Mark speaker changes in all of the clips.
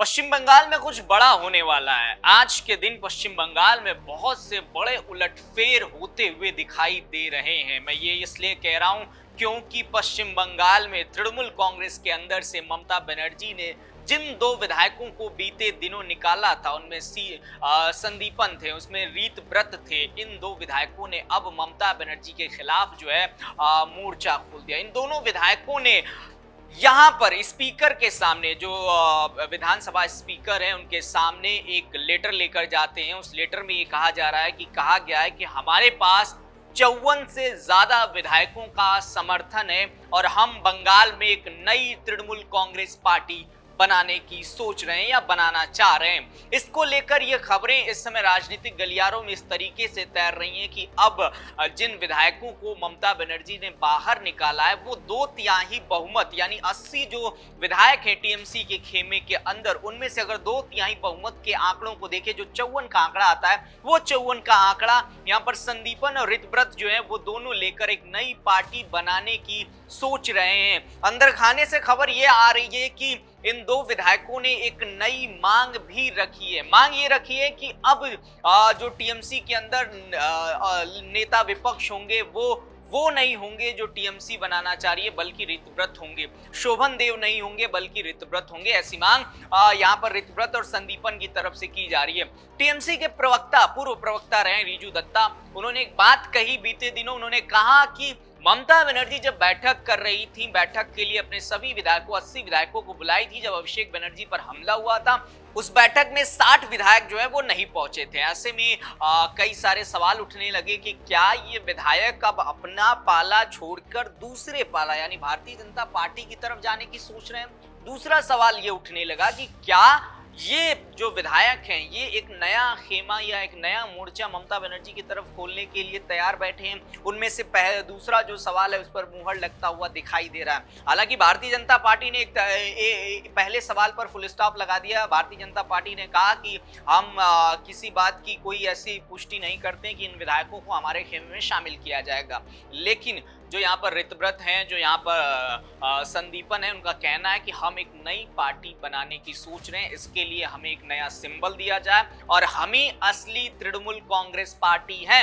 Speaker 1: पश्चिम बंगाल में कुछ बड़ा होने वाला है। आज के दिन पश्चिम बंगाल में बहुत से बड़े उलटफेर होते हुए दिखाई दे रहे हैं। मैं ये इसलिए कह रहा हूं क्योंकि पश्चिम बंगाल में तृणमूल कांग्रेस के अंदर से ममता बनर्जी ने जिन दो विधायकों को बीते दिनों निकाला था, उनमें संदीपन थे, उसमें रीत व्रत थे। इन दो विधायकों ने अब ममता बनर्जी के खिलाफ जो है मोर्चा खोल दिया। इन दोनों विधायकों ने यहाँ पर स्पीकर के सामने, जो विधानसभा स्पीकर हैं, उनके सामने एक लेटर लेकर जाते हैं। उस लेटर में ये कहा जा रहा है कि कहा गया है कि हमारे पास 54 से ज्यादा विधायकों का समर्थन है और हम बंगाल में एक नई तृणमूल कांग्रेस पार्टी बनाने की सोच रहे हैं या बनाना चाह रहे हैं। इसको लेकर ये खबरें इस समय राजनीतिक गलियारों में इस तरीके से तैर रही हैं कि अब जिन विधायकों को ममता बनर्जी ने बाहर निकाला है वो 2/3 बहुमत यानी 80 जो विधायक हैं टीएमसी के खेमे के अंदर, उनमें से अगर 2/3 बहुमत के आंकड़ों को देखें, जो 54 का आंकड़ा आता है, वो 54 का आंकड़ा यहाँ पर संदीपन और ऋतव्रत जो है वो दोनों लेकर एक नई पार्टी बनाने की सोच रहे हैं। अंदर खाने से खबर ये आ रही है कि इन दो विधायकों ने एक नई मांग भी रखी है। मांग ये रखी है कि अब जो टीएमसी के अंदर नेता विपक्ष होंगे वो नहीं होंगे जो टीएमसी बनाना चाह रही है, बल्कि ऋतव्रत होंगे। शोभन देव नहीं होंगे बल्कि ऋतव्रत होंगे। ऐसी मांग यहाँ पर ऋतव्रत और संदीपन की तरफ से की जा रही है। टीएमसी के प्रवक्ता, पूर्व प्रवक्ता रहे रिजू दत्ता, उन्होंने एक बात कही बीते दिनों। उन्होंने कहा कि ममता बनर्जी जब बैठक कर रही थी, बैठक के लिए अपने सभी विधायकों 80 विधायकों को बुलाई थी। जब अभिषेक बनर्जी पर हमला हुआ था, उस बैठक में 60 विधायक जो है वो नहीं पहुंचे थे। ऐसे में कई सारे सवाल उठने लगे कि क्या ये विधायक अब अपना पाला छोड़कर दूसरे पाला यानी भारतीय जनता पार्टी की तरफ जाने की सोच रहे हैं। दूसरा सवाल ये उठने लगा कि क्या ये जो विधायक हैं ये एक नया खेमा या एक नया मोर्चा ममता बनर्जी की तरफ खोलने के लिए तैयार बैठे हैं। उनमें से दूसरा जो सवाल है उस पर मुहर लगता हुआ दिखाई दे रहा है। हालांकि भारतीय जनता पार्टी ने पहले सवाल पर फुल स्टॉप लगा दिया। भारतीय जनता पार्टी ने कहा कि हम किसी बात की कोई ऐसी पुष्टि नहीं करते कि इन विधायकों को हमारे खेमे में शामिल किया जाएगा। लेकिन जो यहाँ पर ऋतव्रत हैं, जो यहाँ पर संदीपन है, उनका कहना है कि हम एक नई पार्टी बनाने की सोच रहे हैं। इसके लिए हमें एक नया सिंबल दिया जाए और हमें असली तृणमूल कांग्रेस पार्टी है।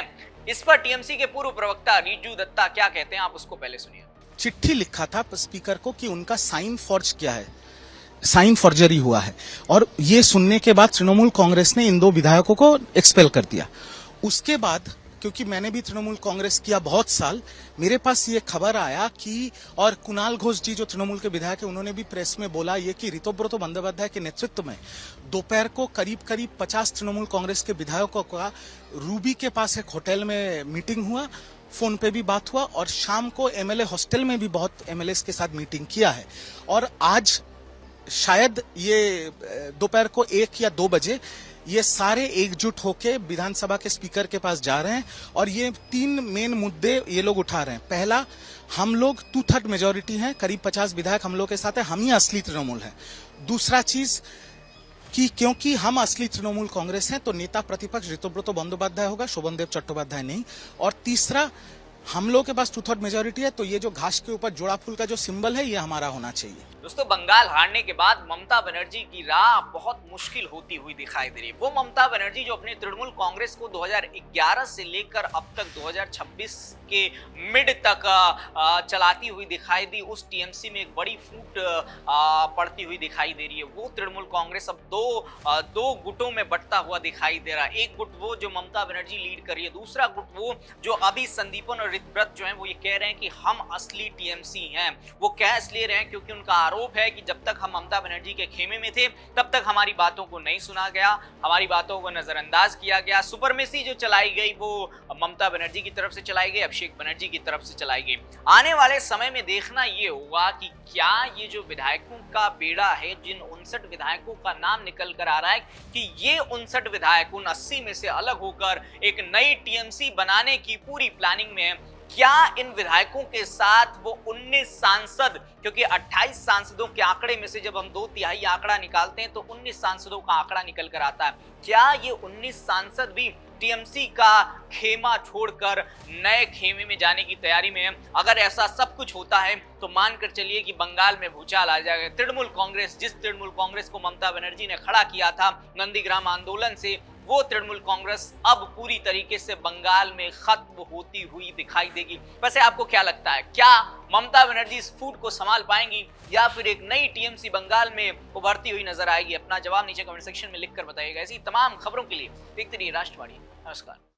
Speaker 1: इस पर टीएमसी के पूर्व प्रवक्ता रिजू दत्ता क्या कहते हैं, आप उसको पहले सुनिए।
Speaker 2: चिट्ठी लिखा था स्पीकर को कि उनका साइन फॉर्ज किया है, साइन फॉर्जरी हुआ है, और ये सुनने के बाद तृणमूल कांग्रेस ने इन दो विधायकों को एक्सपेल कर दिया। उसके बाद क्योंकि मैंने भी तृणमूल कांग्रेस किया बहुत साल, मेरे पास ये खबर आया कि, और कुणाल घोष जी जो तृणमूल के विधायक है उन्होंने भी प्रेस में बोला ये कि ऋतव्रत बंदोपाध्याय के नेतृत्व में दोपहर को करीब 50 तृणमूल कांग्रेस के विधायकों का रूबी के पास एक होटल में मीटिंग हुआ, फोन पे भी बात हुआ, और शाम को एमएलए हॉस्टल में भी बहुत एमएलए के साथ मीटिंग किया है। और आज शायद ये दोपहर को 1 या 2 बजे ये सारे एकजुट होके विधानसभा के स्पीकर के पास जा रहे हैं और ये 3 मेन मुद्दे ये लोग उठा रहे हैं। पहला, हम लोग 2/3 मेजोरिटी हैं, करीब 50 विधायक हम लोग के साथ है, हम ही असली तृणमूल हैं। दूसरा चीज कि क्योंकि हम असली तृणमूल कांग्रेस हैं तो नेता प्रतिपक्ष ऋतव्रत बंदोपाध्याय होगा, शोभन देव चट्टोपाध्याय नहीं। और तीसरा, हम लोग के पास 2/3 मेजोरिटी है तो ये जो घास के ऊपर जोड़ा फूल का जो सिंबल है ये हमारा होना चाहिए।
Speaker 1: दोस्तों, बंगाल हारने के बाद ममता बनर्जी की राह बहुत मुश्किल होती हुई दिखाई दे रही है। वो ममता बनर्जी जो अपने तृणमूल कांग्रेस को 2011 से लेकर अब तक 2026 के मिड तक चलाती हुई दिखाई दी, उस टीएमसी में एक बड़ी फूट पड़ती हुई दिखाई दे रही है। वो तृणमूल कांग्रेस अब दो गुटों में बंटता हुआ दिखाई दे रहा है। एक गुट वो जो ममता बनर्जी लीड कर रही है, दूसरा गुट वो जो अभी संदीपन और ऋतव्रत जो है वो ये कह रहे हैं कि हम असली टीएमसी हैं। वो कह इसलिए रहे हैं क्योंकि उनका आरोप है कि जब तक हम ममता बनर्जी के खेमे में थे तब तक हमारी बातों को नहीं सुना गया, हमारी बातों को नजरअंदाज किया गया। सुपरमेसी जो चलाई गई वो ममता बनर्जी की तरफ से चलाई गई, अभिषेक बनर्जी की तरफ से चलाई गई। आने वाले समय में देखना ये होगा कि क्या ये जो विधायकों का बेड़ा है, जिन 59 विधायकों का नाम निकल कर आ रहा है, कि ये 59 विधायक उन 80 में से अलग होकर एक नई टीएमसी बनाने की पूरी प्लानिंग में है। क्या इन विधायकों के साथ वो 19 सांसद, क्योंकि 28 सांसदों के आंकड़े में से जब हम 2/3 आंकड़ा निकालते हैं तो 19 सांसदों का आंकड़ा निकल कर आता है, क्या ये 19 सांसद भी टीएमसी का खेमा छोड़कर नए खेमे में जाने की तैयारी में है। अगर ऐसा सब कुछ होता है तो मानकर चलिए कि बंगाल में भूचाल आ जाएगा। तृणमूल कांग्रेस, जिस तृणमूल कांग्रेस को ममता बनर्जी ने खड़ा किया था नंदीग्राम आंदोलन से, वो तृणमूल कांग्रेस अब पूरी तरीके से बंगाल में खत्म होती हुई दिखाई देगी। वैसे आपको क्या लगता है, क्या ममता बनर्जी इस फूट को संभाल पाएंगी या फिर एक नई टीएमसी बंगाल में उभरती हुई नजर आएगी? अपना जवाब नीचे कमेंट सेक्शन में लिखकर बताइएगा। ऐसी तमाम खबरों के लिए देखते रहिए राष्ट्रवाणी। नमस्कार।